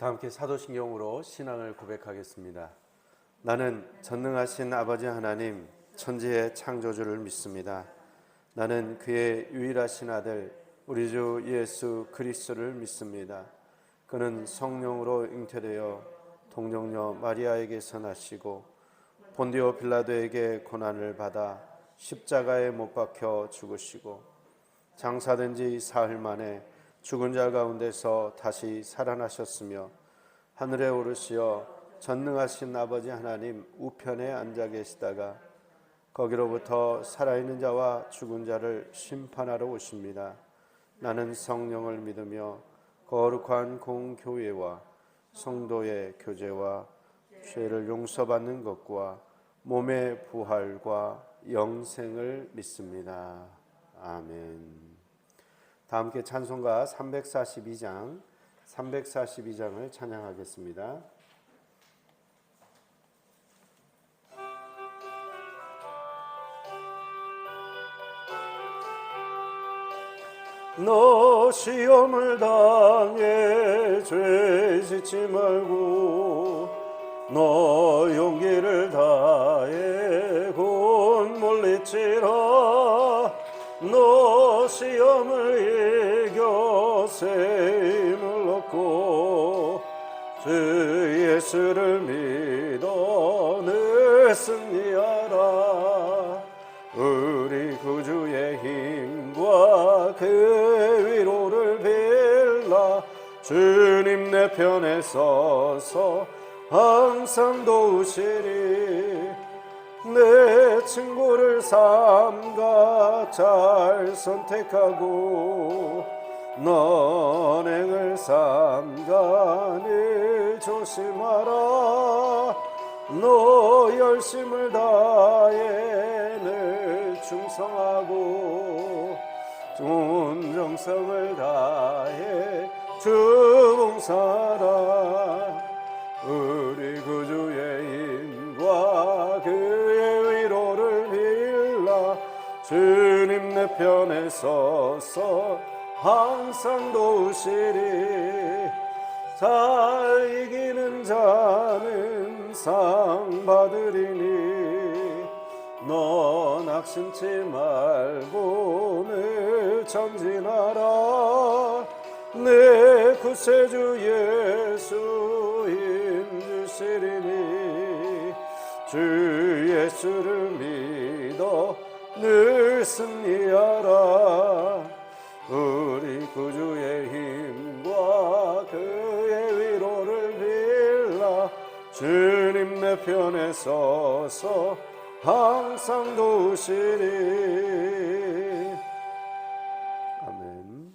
다 함께 사도신경으로 신앙을 고백하겠습니다. 나는 전능하신 아버지 하나님 천지의 창조주를 믿습니다. 나는 그의 유일하신 아들 우리 주 예수 그리스도를 믿습니다. 그는 성령으로 잉태되어 동정녀 마리아에게서 나시고 본디오 빌라도에게 고난을 받아 십자가에 못 박혀 죽으시고 장사된 지 사흘 만에 죽은 자 가운데서 다시 살아나셨으며 하늘에 오르시어 전능하신 아버지 하나님 우편에 앉아 계시다가 거기로부터 살아있는 자와 죽은 자를 심판하러 오십니다. 나는 성령을 믿으며 거룩한 공교회와 성도의 교제와 죄를 용서받는 것과 몸의 부활과 영생을 믿습니다. 아멘. 다 함께 찬송가 342장을 찬양하겠습니다. 너 시험을 당해 죄 짓지 말고 너 용기를 다해 곧 물리치라. 너 시험을 이겨 새 힘을 얻고 주 예수를 믿어 늘 승리하라. 우리 구주의 힘과 그 위로를 빌라. 주님 내 편에 서서 항상 도우시리. 내 친구를 삼가 잘 선택하고 너행을 삼가 늘 조심하라. 너 열심을 다해 늘 충성하고 온 정성을 다해 주 봉사하라. 우리 구주의 힘과 그의 위로를 빌라. 주님 내 편에 서서 항상 도우시리. 잘 이기는 자는 상 받으리니 너 낙심치 말고 늘 전진하라. 내 구세주 예수 힘 주시리니 주 예수를 믿어 늘 승리하라. 우리 구주의 힘과 그의 위로를 빌라. 주님 내 편에 서서 항상 도우시리. 아멘.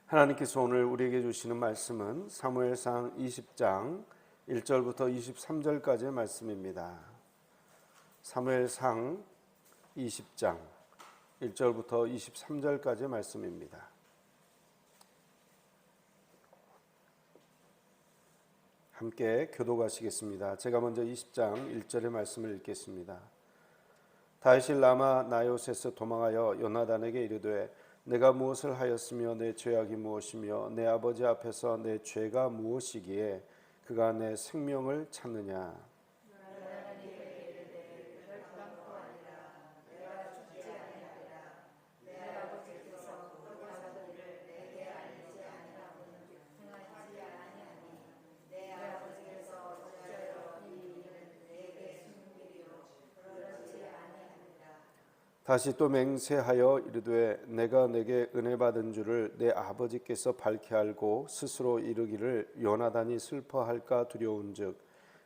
하나님께서 오늘 우리에게 주시는 말씀은 사무엘상 20장 1절부터 23절까지의 말씀입니다. 사무엘상 20장 1절부터 23절까지의 말씀입니다. 함께 교독하시겠습니다. 제가 먼저 20장 1절의 말씀을 읽겠습니다. 다윗이 라마 나요셋에서 도망하여 요나단에게 이르되 내가 무엇을 하였으며 내 죄악이 무엇이며 내 아버지 앞에서 내 죄가 무엇이기에 그가 내 생명을 찾느냐. 다시 또 맹세하여 이르되 내가 내게 은혜 받은 줄을 내 아버지께서 밝히 알고 스스로 이르기를 요나단이 슬퍼할까 두려운즉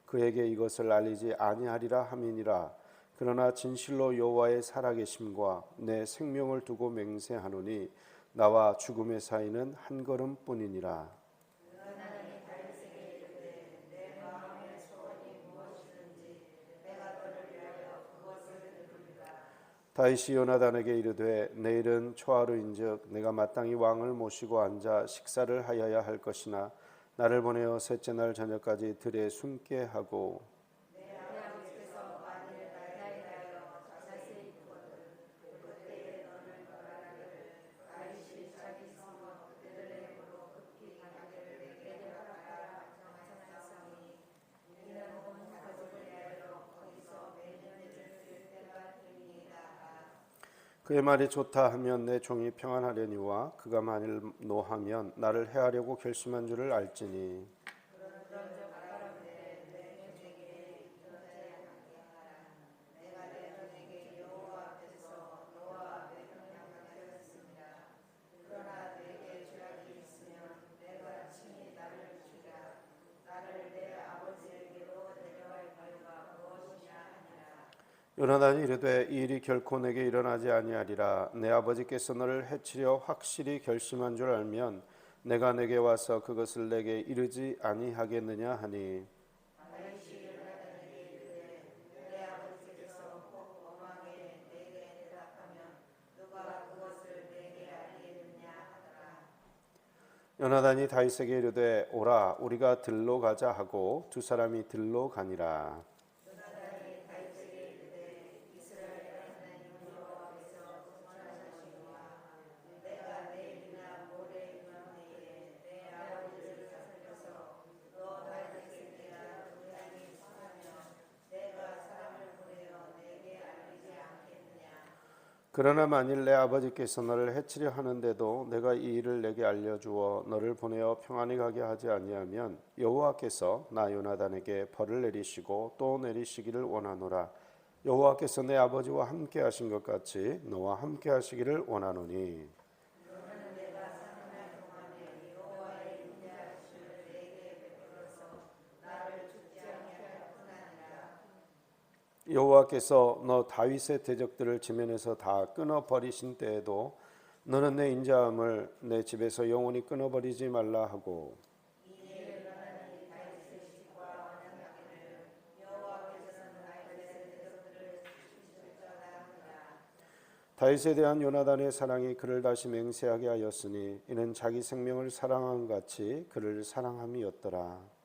그에게 이것을 알리지 아니하리라 함이니라. 그러나 진실로 여호와의 살아계심과 내 생명을 두고 맹세하노니 나와 죽음의 사이는 한 걸음뿐이니라. 다윗이 요나단에게 이르되 내일은 초하루인즉 내가 마땅히 왕을 모시고 앉아 식사를 하여야 할 것이나 나를 보내어 셋째 날 저녁까지 들에 숨게 하고 그의 말이 좋다 하면 내 종이 평안하려니와 그가 만일 노하면 나를 해하려고 결심한 줄을 알지니. 요나단이 이르되 이 일이 결코 내게 일어나지 아니하리라. 내 아버지께서 너를 해치려 확실히 결심한 줄 알면 내가 내게 와서 그것을 내게 이르지 아니하겠느냐 하니. 요나단이 다윗에게 이르되 오라 우리가 들로 가자 하고 두 사람이 들로 가니라. 그러나 만일 내 아버지께서 너를 해치려 하는데도 내가 이 일을 내게 알려주어 너를 보내어 평안히 가게 하지 아니하면 여호와께서 나 요나단에게 벌을 내리시고 또 내리시기를 원하노라. 여호와께서 내 아버지와 함께 하신 것 같이 너와 함께 하시기를 원하노니. 여호와께서 너 다윗의 대적들을 지면에서 다 끊어 버리신 때에도 너는 내 인자함을 내 집에서 영원히 끊어 버리지 말라 하고. 다윗에 대한 요나단의 사랑이 그를 다시 맹세하게 하였으니 이는 자기 생명을 사랑한 같이 그를 사랑함이었더라.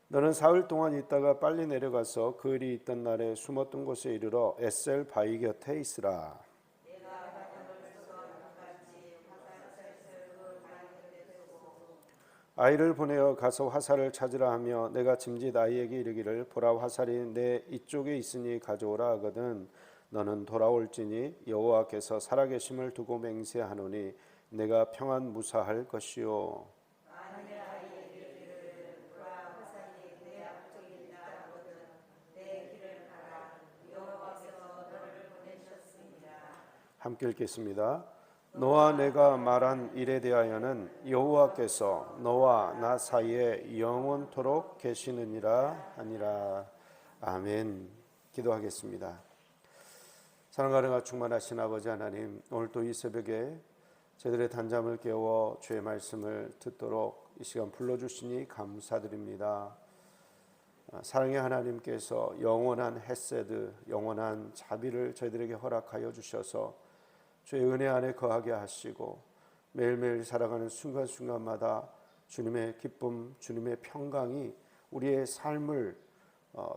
너는 사흘 동안 있다가 빨리 내려가서 그 일이 있던 날에 숨었던 곳에 이르러 에셀 바위 곁에 있으라. 아이를 보내어 가서 화살을 찾으라 하며 내가 짐짓 아이에게 이르기를 보라 화살이 내 이쪽에 있으니 가져오라 하거든 너는 돌아올지니 여호와께서 살아계심을 두고 맹세하노니 내가 평안 무사할 것이요. 함께 읽겠습니다. 너와 내가 말한 일에 대하여는 여호와께서 너와 나 사이에 영원토록 계시느니라 하니라. 아멘. 기도하겠습니다. 사랑과 충만하신 아버지 하나님, 오늘 또 이 새벽에 저희들의 단잠을 깨워 주의 말씀을 듣도록 이 시간 불러주시니 감사드립니다. 사랑의 하나님께서 영원한 헤세드, 영원한 자비를 저희들에게 허락하여 주셔서 주의 은혜 안에 거하게 하시고 매일매일 살아가는 순간순간마다 주님의 기쁨, 주님의 평강이 우리의 삶을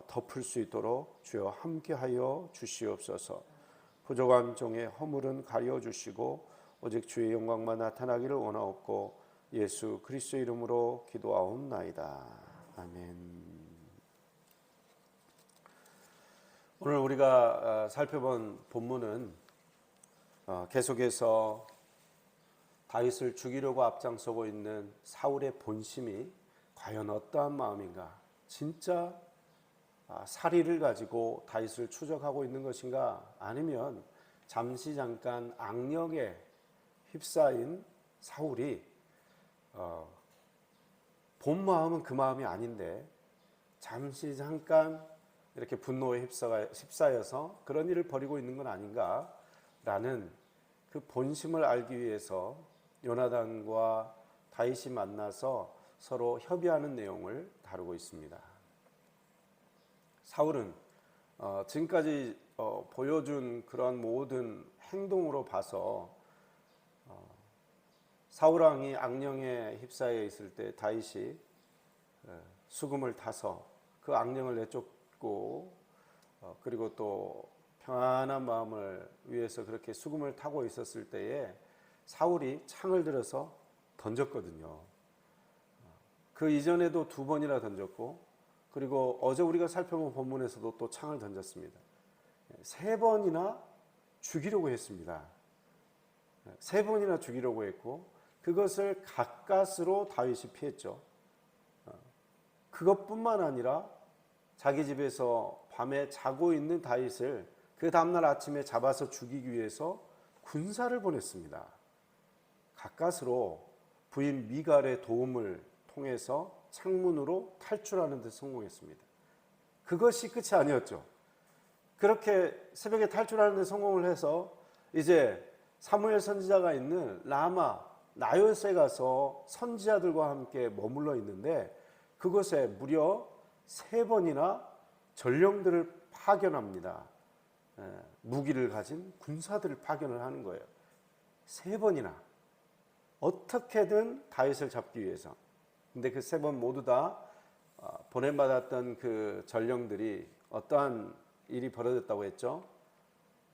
덮을 수 있도록 주여 함께하여 주시옵소서. 부족한 종의 허물은 가려주시고 오직 주의 영광만 나타나기를 원하옵고 예수 그리스도의 이름으로 기도하옵나이다. 아멘. 오늘 우리가 살펴본 본문은 계속해서 다윗을 죽이려고 앞장서고 있는 사울의 본심이 과연 어떠한 마음인가? 진짜 살의를 가지고 다윗을 추적하고 있는 것인가? 아니면 잠시 잠깐 악령에 휩싸인 사울이 본 마음은 그 마음이 아닌데 잠시 잠깐 이렇게 분노에 휩싸여서 그런 일을 벌이고 있는 건 아닌가? 라는 그 본심을 알기 위해서 요나단과 다윗이 만나서 서로 협의하는 내용을 다루고 있습니다. 사울은 지금까지 보여준 그런 모든 행동으로 봐서 사울 왕이 악령에 휩싸여 있을 때 다윗이 수금을 타서 그 악령을 내쫓고 그리고 또 평안한 마음을 위해서 그렇게 수금을 타고 있었을 때에 사울이 창을 들어서 던졌거든요. 그 이전에도 2번이나 던졌고, 그리고 어제 우리가 살펴본 본문에서도 또 창을 던졌습니다. 3번이나 죽이려고 했습니다. 3번이나 죽이려고 했고, 그것을 가까스로 다윗이 피했죠. 그것뿐만 아니라 자기 집에서 밤에 자고 있는 다윗을 그 다음날 아침에 잡아서 죽이기 위해서 군사를 보냈습니다. 가까스로 부인 미갈의 도움을 통해서 창문으로 탈출하는 데 성공했습니다. 그것이 끝이 아니었죠. 그렇게 새벽에 탈출하는 데 성공을 해서 이제 사무엘 선지자가 있는 라마 나요스에 가서 선지자들과 함께 머물러 있는데, 그곳에 무려 3번이나 전령들을 파견합니다. 무기를 가진 군사들을 파견을 하는 거예요. 3번이나 어떻게든 다윗을 잡기 위해서. 근데 그 3번 모두 다 보냄받았던 그 전령들이 어떠한 일이 벌어졌다고 했죠?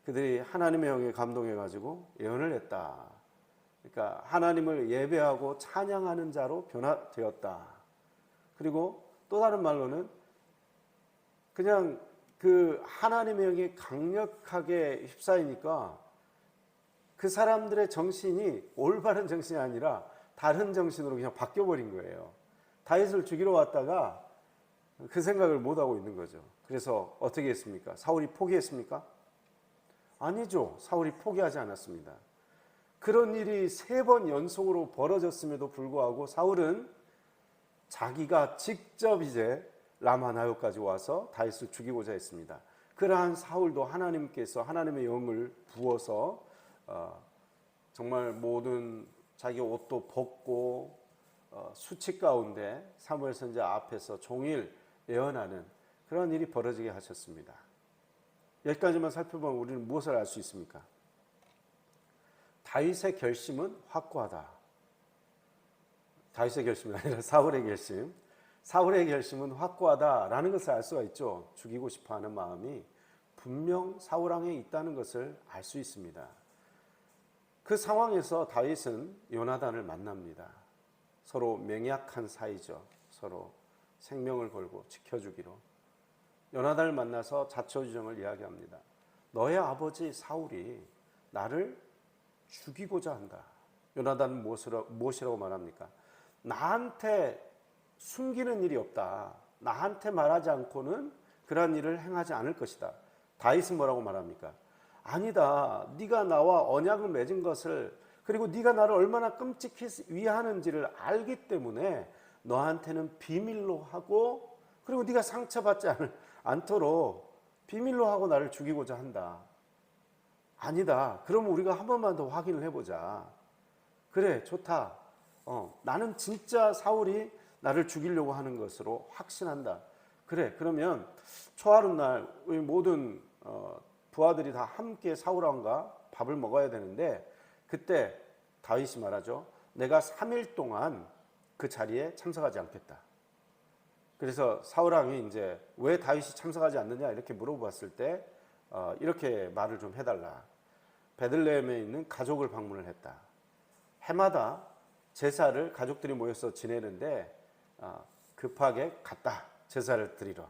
그들이 하나님의 영에 감동해가지고 예언을 했다. 그러니까 하나님을 예배하고 찬양하는 자로 변화되었다. 그리고 또 다른 말로는 그냥 그 하나님의 영이 강력하게 휩싸이니까 그 사람들의 정신이 올바른 정신이 아니라 다른 정신으로 그냥 바뀌어버린 거예요. 다윗을 죽이러 왔다가 그 생각을 못하고 있는 거죠. 그래서 어떻게 했습니까? 사울이 포기했습니까? 아니죠. 사울이 포기하지 않았습니다. 그런 일이 3번 연속으로 벌어졌음에도 불구하고 사울은 자기가 직접 이제 라마나요까지 와서 다윗을 죽이고자 했습니다. 그러한 사울도 하나님께서 하나님의 영을 부어서 정말 모든 자기 옷도 벗고 수치 가운데 사무엘 선지자 앞에서 종일 예언하는 그런 일이 벌어지게 하셨습니다. 여기까지만 살펴보면 우리는 무엇을 알 수 있습니까? 다윗의 결심은 확고하다. 다윗의 결심이 아니라 사울의 결심. 사울의 결심은 확고하다라는 것을 알 수가 있죠. 죽이고 싶어하는 마음이 분명 사울 왕에 있다는 것을 알 수 있습니다. 그 상황에서 다윗은 요나단을 만납니다. 서로 맹약한 사이죠. 서로 생명을 걸고 지켜주기로. 요나단을 만나서 자초지종을 이야기합니다. 너의 아버지 사울이 나를 죽이고자 한다. 요나단은 무엇이라고 말합니까? 나한테 숨기는 일이 없다. 나한테 말하지 않고는 그러한 일을 행하지 않을 것이다. 다윗은 뭐라고 말합니까? 아니다. 네가 나와 언약을 맺은 것을, 그리고 네가 나를 얼마나 끔찍히 위하는지를 알기 때문에 너한테는 비밀로 하고, 그리고 네가 상처받지 않도록 비밀로 하고 나를 죽이고자 한다. 아니다. 그럼 우리가 한 번만 더 확인을 해보자. 그래, 좋다. 나는 진짜 사울이 나를 죽이려고 하는 것으로 확신한다. 그래, 그러면 초하룻날 우리 모든 부하들이 다 함께 사울 왕과 밥을 먹어야 되는데, 그때 다윗이 말하죠. 내가 3일 동안 그 자리에 참석하지 않겠다. 그래서 사울 왕이 이제 왜 다윗이 참석하지 않느냐 이렇게 물어봤을 때 이렇게 말을 좀 해달라. 베들레헴에 있는 가족을 방문을 했다. 해마다 제사를 가족들이 모여서 지내는데 급하게 갔다. 제사를 드리러.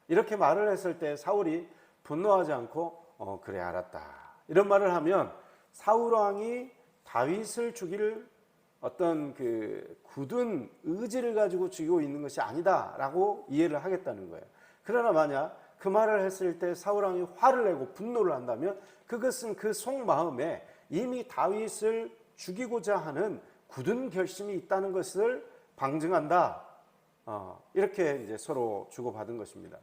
이렇게 말을 했을 때 사울이 분노하지 않고 그래 알았다. 이런 말을 하면 사울 왕이 다윗을 죽일 어떤 그 굳은 의지를 가지고 죽이고 있는 것이 아니다라고 이해를 하겠다는 거예요. 그러나 만약 그 말을 했을 때 사울 왕이 화를 내고 분노를 한다면 그것은 그 속마음에 이미 다윗을 죽이고자 하는 굳은 결심이 있다는 것을 방증한다. 이렇게 이제 서로 주고받은 것입니다.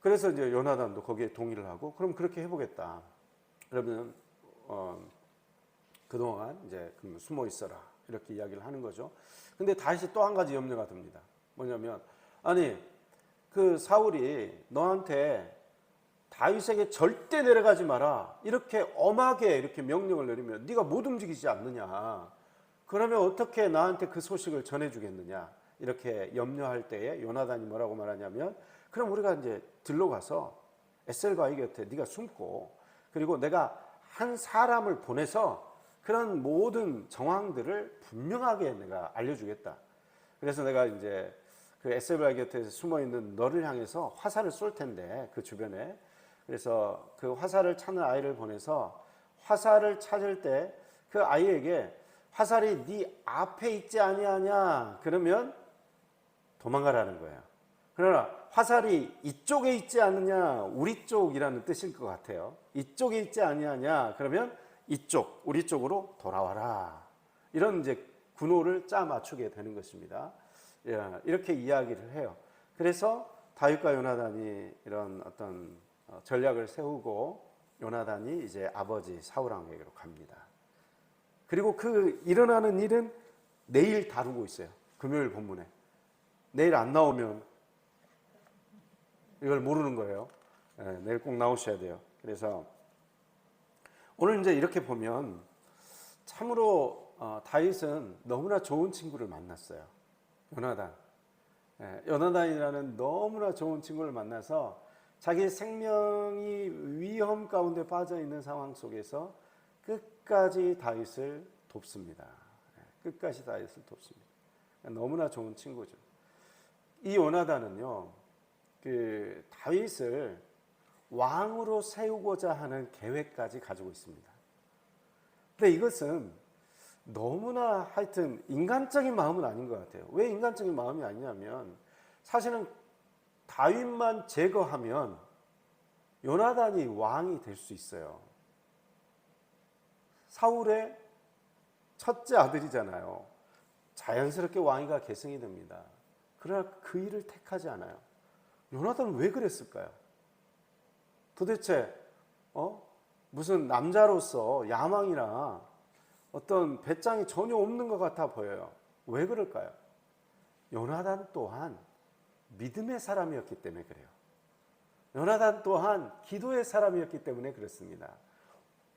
그래서 이제 요나단도 거기에 동의를 하고 그럼 그렇게 해보겠다. 그러면 그동안 이제 숨어 있어라 이렇게 이야기를 하는 거죠. 근데 다시 또 한 가지 염려가 듭니다. 뭐냐면 아니 그 사울이 너한테 다윗에게 절대 내려가지 마라 이렇게 엄하게 이렇게 명령을 내리면 네가 못 움직이지 않느냐. 그러면 어떻게 나한테 그 소식을 전해주겠느냐. 이렇게 염려할 때에 요나단이 뭐라고 말하냐면 그럼 우리가 이제 들러가서 에셀바위 곁에 네가 숨고 그리고 내가 한 사람을 보내서 그런 모든 정황들을 분명하게 내가 알려주겠다. 그래서 내가 이제 그 에세벨 곁에 숨어 있는 너를 향해서 화살을 쏠 텐데 그 주변에, 그래서 그 화살을 찾는 아이를 보내서 화살을 찾을 때 그 아이에게 화살이 네 앞에 있지 아니하냐 그러면 도망가라는 거예요. 그러나 화살이 이쪽에 있지 않느냐, 우리 쪽이라는 뜻일 것 같아요. 이쪽에 있지 아니하냐 그러면 이쪽, 우리 쪽으로 돌아와라. 이런 이제 군호를 짜 맞추게 되는 것입니다. 이렇게 이야기를 해요. 그래서 다윗과 요나단이 이런 어떤 전략을 세우고 요나단이 이제 아버지 사울 왕에게로 갑니다. 그리고 그 일어나는 일은 내일 다루고 있어요. 금요일 본문에. 내일 안 나오면 이걸 모르는 거예요. 내일 꼭 나오셔야 돼요. 그래서 오늘 이제 이렇게 보면 참으로 다윗은 너무나 좋은 친구를 만났어요. 요나단. 요나단이라는 너무나 좋은 친구를 만나서 자기 생명이 위험 가운데 빠져 있는 상황 속에서 끝까지 다윗을 돕습니다. 끝까지 다윗을 돕습니다. 너무나 좋은 친구죠. 이 요나단은요, 그 다윗을 왕으로 세우고자 하는 계획까지 가지고 있습니다. 근데 이것은 너무나 하여튼 인간적인 마음은 아닌 것 같아요. 왜 인간적인 마음이 아니냐면 사실은 다윗만 제거하면 요나단이 왕이 될 수 있어요. 사울의 첫째 아들이잖아요. 자연스럽게 왕위가 계승이 됩니다. 그러나 그 일을 택하지 않아요. 요나단은 왜 그랬을까요? 도대체 무슨 남자로서 야망이나 어떤 배짱이 전혀 없는 것 같아 보여요. 왜 그럴까요? 요나단 또한 믿음의 사람이었기 때문에 그래요. 요나단 또한 기도의 사람이었기 때문에 그렇습니다.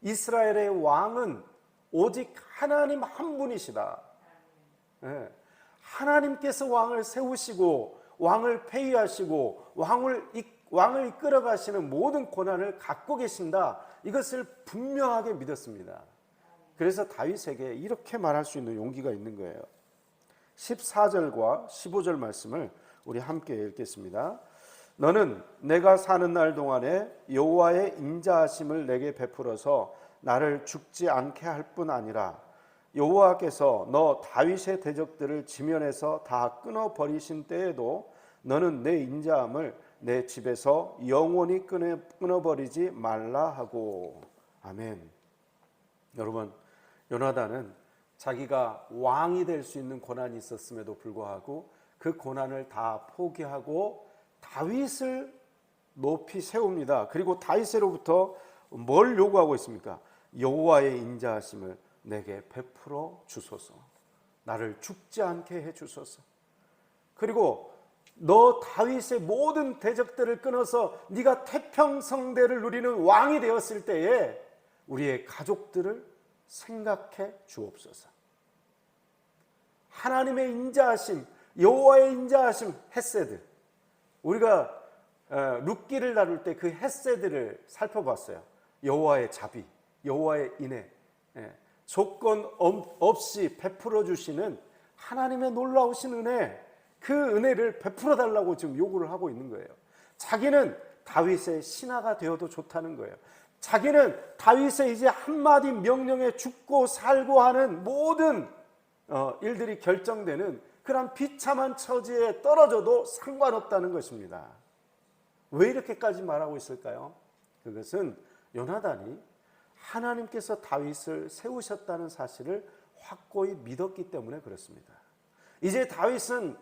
이스라엘의 왕은 오직 하나님 한 분이시다. 하나님께서 왕을 세우시고 왕을 폐위하시고 왕을 이끌어 가시는 모든 권한을 갖고 계신다. 이것을 분명하게 믿었습니다. 그래서 다윗에게 이렇게 말할 수 있는 용기가 있는 거예요. 14절과 15절 말씀을 우리 함께 읽겠습니다. 너는 내가 사는 날 동안에 여호와의 인자하심을 내게 베풀어서 나를 죽지 않게 할 뿐 아니라 여호와께서 너 다윗의 대적들을 지면에서 다 끊어버리신 때에도 너는 내 인자함을 내 집에서 영원히 끊어버리지 말라 하고. 아멘. 여러분, 요나단은 자기가 왕이 될 수 있는 권한이 있었음에도 불구하고 그 권한을 다 포기하고 다윗을 높이 세웁니다. 그리고 다윗으로부터 뭘 요구하고 있습니까? 여호와의 인자하심을 내게 베풀어 주소서. 나를 죽지 않게 해 주소서. 그리고 너 다윗의 모든 대적들을 끊어서 네가 태평성대를 누리는 왕이 되었을 때에 우리의 가족들을 생각해 주옵소서. 하나님의 인자하심, 여호와의 인자하심, 헤세드. 우리가 룻기를 다룰 때 그 헤세드를 살펴봤어요. 여호와의 자비, 여호와의 인애, 조건 없이 베풀어 주시는 하나님의 놀라우신 은혜, 그 은혜를 베풀어 달라고 지금 요구를 하고 있는 거예요. 자기는 다윗의 신하가 되어도 좋다는 거예요. 자기는 다윗의 이제 한마디 명령에 죽고 살고 하는 모든 일들이 결정되는 그런 비참한 처지에 떨어져도 상관없다는 것입니다. 왜 이렇게까지 말하고 있을까요? 그것은 요나단이 하나님께서 다윗을 세우셨다는 사실을 확고히 믿었기 때문에 그렇습니다. 이제 다윗은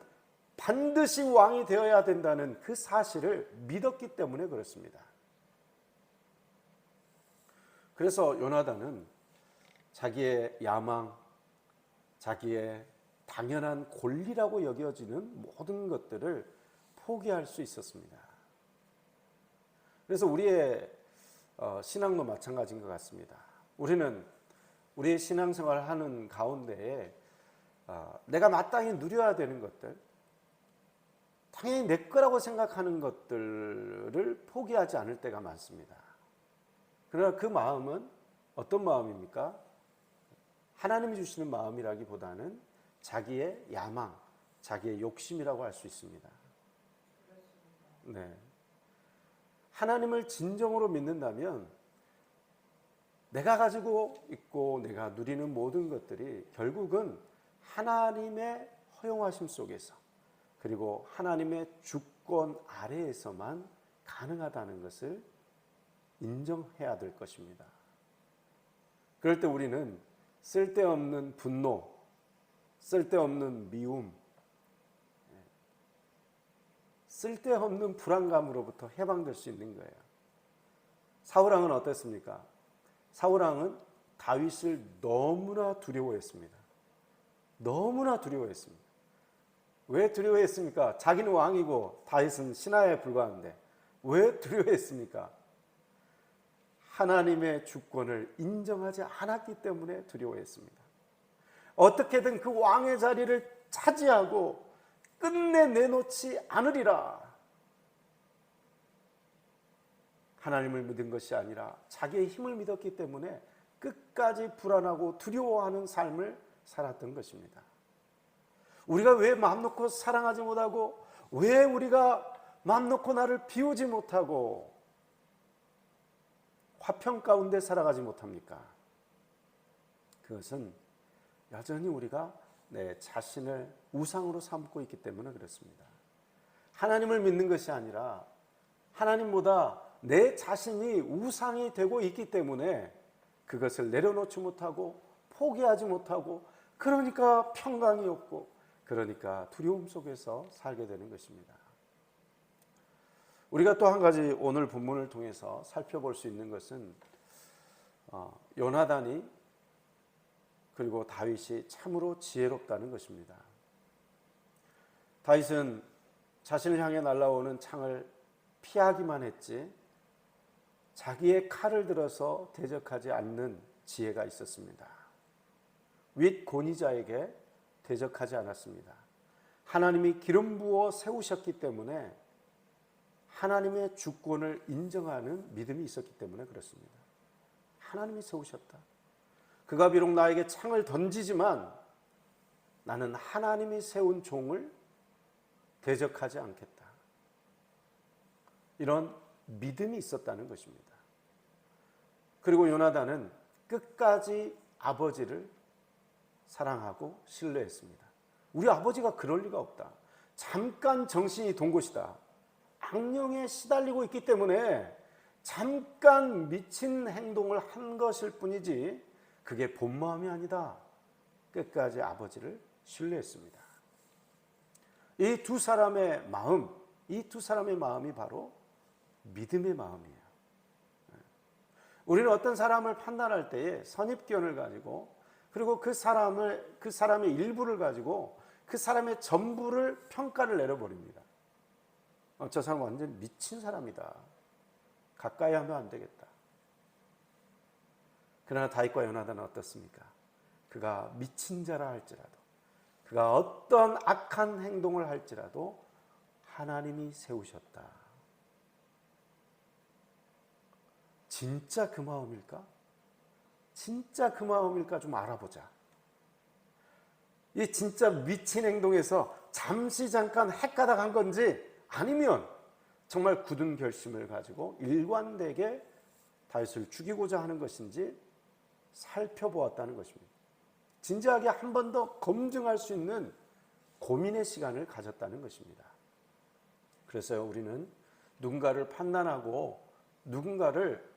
반드시 왕이 되어야 된다는 그 사실을 믿었기 때문에 그렇습니다. 그래서 요나단은 자기의 야망, 자기의 당연한 권리라고 여겨지는 모든 것들을 포기할 수 있었습니다. 그래서 우리의 신앙도 마찬가지인 것 같습니다. 우리는 우리의 신앙생활을 하는 가운데에 내가 마땅히 누려야 되는 것들, 당연히 내 거라고 생각하는 것들을 포기하지 않을 때가 많습니다. 그러나 그 마음은 어떤 마음입니까? 하나님이 주시는 마음이라기보다는 자기의 야망, 자기의 욕심이라고 할 수 있습니다. 네. 하나님을 진정으로 믿는다면 내가 가지고 있고 내가 누리는 모든 것들이 결국은 하나님의 허용하심 속에서 그리고 하나님의 주권 아래에서만 가능하다는 것을 인정해야 될 것입니다. 그럴 때 우리는 쓸데없는 분노, 쓸데없는 미움, 쓸데없는 불안감으로부터 해방될 수 있는 거예요. 사울왕은 어땠습니까? 사울왕은 다윗을 너무나 두려워했습니다. 너무나 두려워했습니다. 왜 두려워했습니까? 자기는 왕이고 다윗은 신하에 불과한데 왜 두려워했습니까? 하나님의 주권을 인정하지 않았기 때문에 두려워했습니다. 어떻게든 그 왕의 자리를 차지하고 끝내 내놓지 않으리라. 하나님을 믿은 것이 아니라 자기의 힘을 믿었기 때문에 끝까지 불안하고 두려워하는 삶을 살았던 것입니다. 우리가 왜 마음 놓고 사랑하지 못하고 왜 우리가 마음 놓고 나를 비우지 못하고 화평 가운데 살아가지 못합니까? 그것은 여전히 우리가 내 자신을 우상으로 삼고 있기 때문에 그렇습니다. 하나님을 믿는 것이 아니라 하나님보다 내 자신이 우상이 되고 있기 때문에 그것을 내려놓지 못하고 포기하지 못하고 그러니까 평강이 없고 그러니까 두려움 속에서 살게 되는 것입니다. 우리가 또 한 가지 오늘 본문을 통해서 살펴볼 수 있는 것은 요나단이 그리고 다윗이 참으로 지혜롭다는 것입니다. 다윗은 자신을 향해 날아오는 창을 피하기만 했지 자기의 칼을 들어서 대적하지 않는 지혜가 있었습니다. 윗 권위자에게 대적하지 않았습니다. 하나님이 기름 부어 세우셨기 때문에 하나님의 주권을 인정하는 믿음이 있었기 때문에 그렇습니다. 하나님이 세우셨다. 그가 비록 나에게 창을 던지지만 나는 하나님이 세운 종을 대적하지 않겠다. 이런 믿음이 있었다는 것입니다. 그리고 요나단은 끝까지 아버지를 사랑하고 신뢰했습니다. 우리 아버지가 그럴 리가 없다. 잠깐 정신이 돈 것이다. 악령에 시달리고 있기 때문에 잠깐 미친 행동을 한 것일 뿐이지 그게 본 마음이 아니다. 끝까지 아버지를 신뢰했습니다. 이 두 사람의 마음이 바로 믿음의 마음이에요. 우리는 어떤 사람을 판단할 때에 선입견을 가지고 그리고 그 사람의 일부를 가지고 그 사람의 전부를 평가를 내려버립니다. 저 사람 완전 미친 사람이다. 가까이 하면 안 되겠다. 그러나 다윗과 요나단은 어떻습니까? 그가 미친 자라 할지라도 그가 어떤 악한 행동을 할지라도 하나님이 세우셨다. 진짜 그 마음일까? 진짜 그 마음일까 좀 알아보자. 이 진짜 미친 행동에서 잠깐 헷가닥 한 건지 아니면 정말 굳은 결심을 가지고 일관되게 다윗을 죽이고자 하는 것인지 살펴보았다는 것입니다. 진지하게 한 번 더 검증할 수 있는 고민의 시간을 가졌다는 것입니다. 그래서 우리는 누군가를 판단하고 누군가를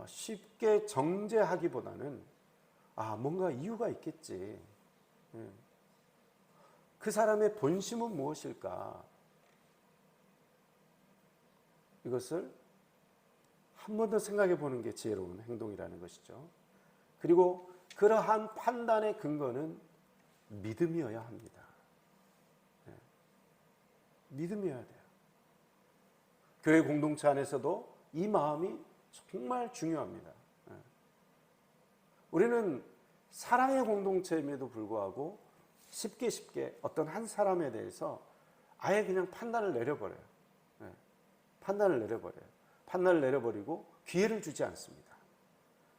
쉽게 정죄하기보다는 뭔가 이유가 있겠지. 그 사람의 본심은 무엇일까? 이것을 한 번 더 생각해 보는 게 지혜로운 행동이라는 것이죠. 그리고 그러한 판단의 근거는 믿음이어야 합니다. 믿음이어야 돼요. 교회 공동체 안에서도 이 마음이 정말 중요합니다. 우리는 사랑의 공동체임에도 불구하고 쉽게 어떤 한 사람에 대해서 아예 그냥 판단을 내려버려요. 판단을 내려버리고 기회를 주지 않습니다.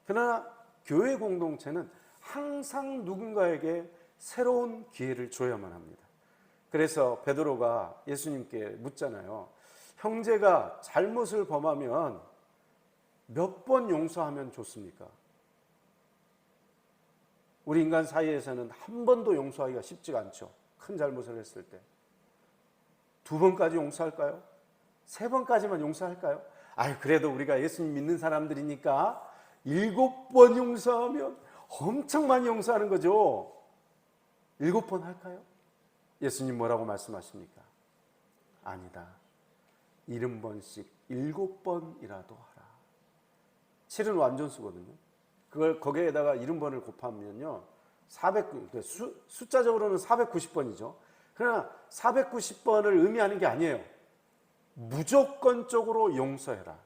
그러나 교회 공동체는 항상 누군가에게 새로운 기회를 줘야만 합니다. 그래서 베드로가 예수님께 묻잖아요. 형제가 잘못을 범하면 몇 번 용서하면 좋습니까? 우리 인간 사이에서는 한 번도 용서하기가 쉽지가 않죠. 큰 잘못을 했을 때. 2번까지 용서할까요? 3번까지만 용서할까요? 그래도 우리가 예수님 믿는 사람들이니까 7번 용서하면 엄청 많이 용서하는 거죠. 7번 할까요? 예수님 뭐라고 말씀하십니까? 아니다. 70번씩 7번이라도 하라. 7은 완전수거든요. 그걸 거기에다가 70번을 곱하면요, 숫자적으로는 490번이죠. 그러나 490번을 의미하는 게 아니에요. 무조건적으로 용서해라.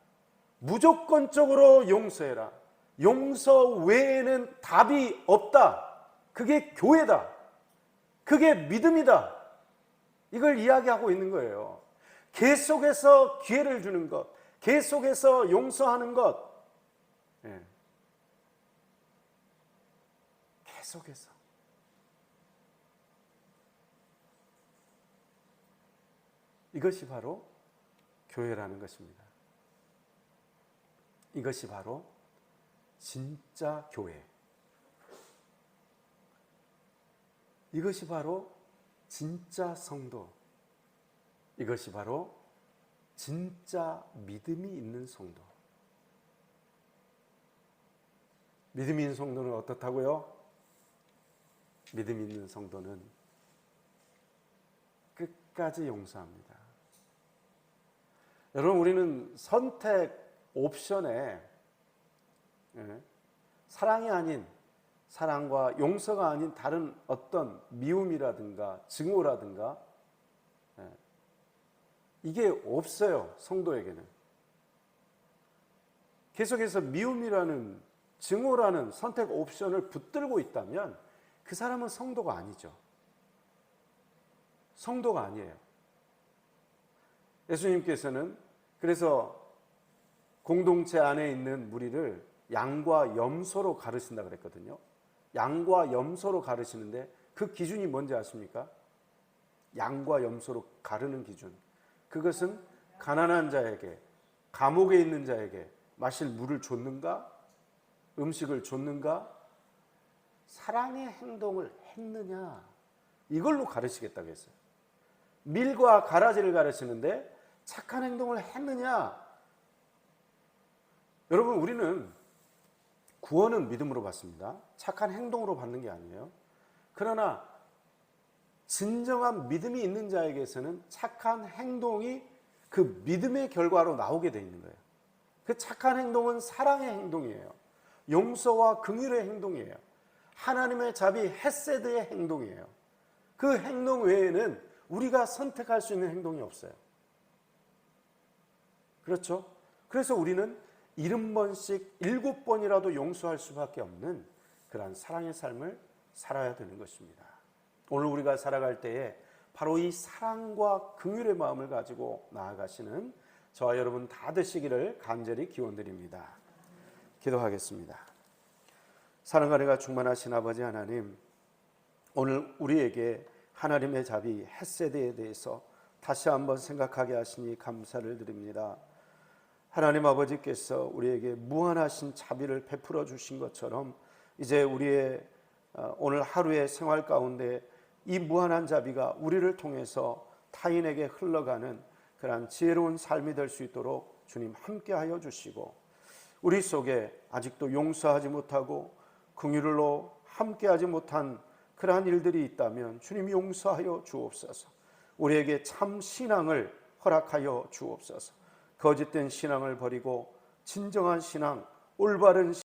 무조건적으로 용서해라. 용서 외에는 답이 없다. 그게 교회다. 그게 믿음이다. 이걸 이야기하고 있는 거예요. 계속해서 기회를 주는 것, 계속해서 용서하는 것, 계속해서. 이것이 바로 교회라는 것입니다. 이것이 바로 진짜 교회. 이것이 바로 진짜 성도. 이것이 바로 진짜 믿음이 있는 성도. 믿음이 있는 성도는 어떻다고요? 믿음이 있는 성도는 끝까지 용서합니다. 여러분, 우리는 선택 옵션에 사랑이 아닌, 사랑과 용서가 아닌 다른 어떤 미움이라든가 증오라든가 이게 없어요. 성도에게는. 계속해서 미움이라는, 증오라는 선택 옵션을 붙들고 있다면 그 사람은 성도가 아니죠. 성도가 아니에요. 예수님께서는 그래서 공동체 안에 있는 무리를 양과 염소로 가르친다 그랬거든요. 양과 염소로 가르치는데 그 기준이 뭔지 아십니까? 양과 염소로 가르는 기준. 그것은 가난한 자에게, 감옥에 있는 자에게 마실 물을 줬는가? 음식을 줬는가? 사랑의 행동을 했느냐? 이걸로 가르치겠다고 했어요. 밀과 가라지를 가르치는데 착한 행동을 했느냐? 여러분, 우리는 구원은 믿음으로 받습니다. 착한 행동으로 받는 게 아니에요. 그러나 진정한 믿음이 있는 자에게서는 착한 행동이 그 믿음의 결과로 나오게 돼 있는 거예요. 그 착한 행동은 사랑의 행동이에요. 용서와 긍휼의 행동이에요. 하나님의 자비 헤세드의 행동이에요. 그 행동 외에는 우리가 선택할 수 있는 행동이 없어요. 그렇죠? 그래서 우리는 70번씩 7번이라도 용서할 수밖에 없는 그러한 사랑의 삶을 살아야 되는 것입니다. 오늘 우리가 살아갈 때에 바로 이 사랑과 긍휼의 마음을 가지고 나아가시는 저와 여러분 다 되시기를 간절히 기원드립니다. 기도하겠습니다. 사랑과 은혜가 충만하신 아버지 하나님, 오늘 우리에게 하나님의 자비 헤세드에 대해서 다시 한번 생각하게 하시니 감사를 드립니다. 하나님 아버지께서 우리에게 무한하신 자비를 베풀어 주신 것처럼 이제 우리의 오늘 하루의 생활 가운데 이 무한한 자비가 우리를 통해서 타인에게 흘러가는 그러한 지혜로운 삶이 될 수 있도록 주님 함께하여 주시고, 우리 속에 아직도 용서하지 못하고 긍휼로 함께하지 못한 그러한 일들이 있다면 주님 용서하여 주옵소서. 우리에게 참 신앙을 허락하여 주옵소서. 거짓된 신앙을 버리고 진정한 신앙, 올바른